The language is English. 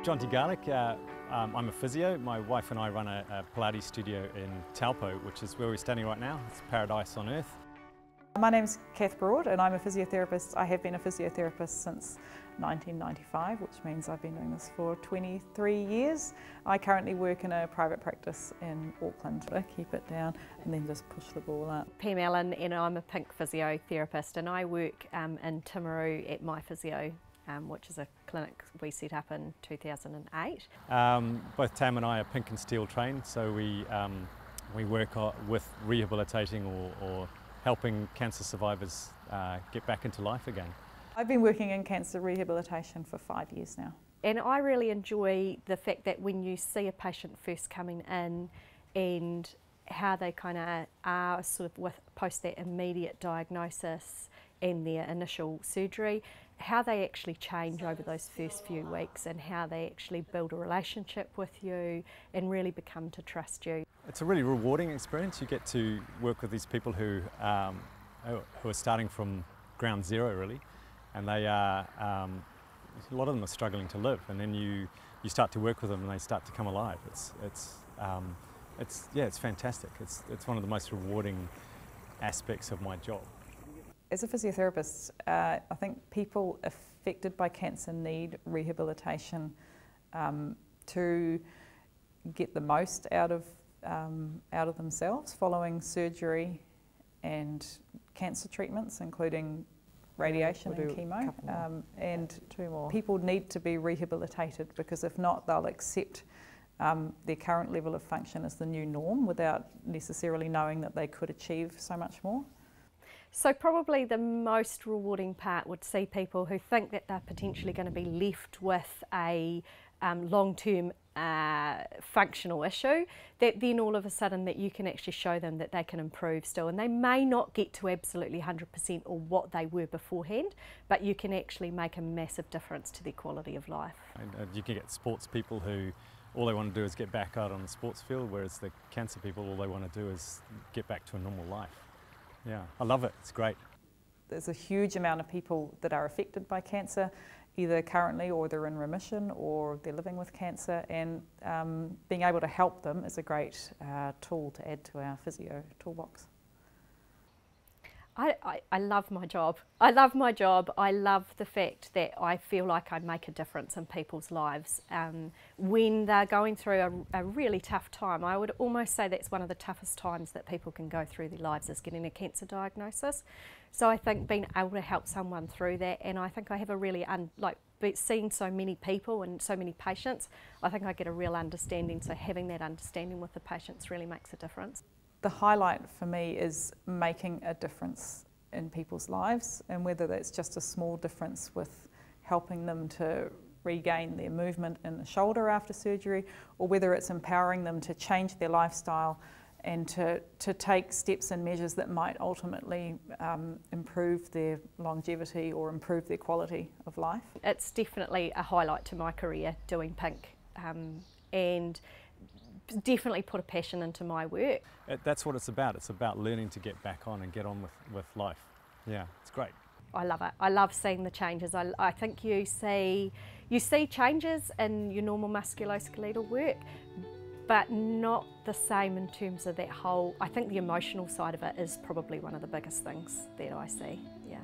John Garlic. I'm a physio. My wife and I run a Pilates studio in Taupo, which is where we're standing right now. It's paradise on earth. My name's Kath Broad and I'm a physiotherapist. I have been a physiotherapist since 1995, which means I've been doing this for 23 years. I currently work in a private practice in Auckland. I keep it down and then just push the ball up. Pam Allen, and I'm a pink physiotherapist, and I work in Timaru at My Physio, which is a clinic we set up in 2008. Both Tam and I are pink and steel trained, so we work with rehabilitating or helping cancer survivors get back into life again. I've been working in cancer rehabilitation for 5 years now. And I really enjoy the fact that when you see a patient first coming in and how they kind of are sort of post that immediate diagnosis and their initial surgery, how they actually change over those first few weeks and how they actually build a relationship with you and really become to trust you. It's a really rewarding experience. You get to work with these people who are starting from ground zero really, and they are, a lot of them are struggling to live, and then you start to work with them and they start to come alive. It's fantastic. It's one of the most rewarding aspects of my job. As a physiotherapist, I think people affected by cancer need rehabilitation to get the most out of themselves following surgery and cancer treatments, including radiation and chemo. And people need to be rehabilitated, because if not, they'll accept their current level of function as the new norm without necessarily knowing that they could achieve so much more. So probably the most rewarding part would see people who think that they're potentially going to be left with a long-term functional issue, that then all of a sudden that you can actually show them that they can improve still, and they may not get to absolutely 100% or what they were beforehand, but you can actually make a massive difference to their quality of life. And you can get sports people who all they want to do is get back out on the sports field, whereas the cancer people, all they want to do is get back to a normal life. Yeah, I love it, it's great. There's a huge amount of people that are affected by cancer, either currently or they're in remission or they're living with cancer, and being able to help them is a great tool to add to our physio toolbox. I love my job. I love my job. I love the fact that I feel like I make a difference in people's lives. When they're going through a really tough time, I would almost say that's one of the toughest times that people can go through their lives, is getting a cancer diagnosis. So I think being able to help someone through that, and I think I have a really, seeing so many people and so many patients, I think I get a real understanding, so having that understanding with the patients really makes a difference. The highlight for me is making a difference in people's lives, and whether that's just a small difference with helping them to regain their movement in the shoulder after surgery, or whether it's empowering them to change their lifestyle and to take steps and measures that might ultimately improve their longevity or improve their quality of life. It's definitely a highlight to my career doing pink, and definitely put a passion into my work. That's what it's about. It's about learning to get back on and get on with life. Yeah, it's great. I love it. I love seeing the changes. I think you see changes in your normal musculoskeletal work, but not the same in terms of that whole, I think the emotional side of it is probably one of the biggest things that I see, yeah.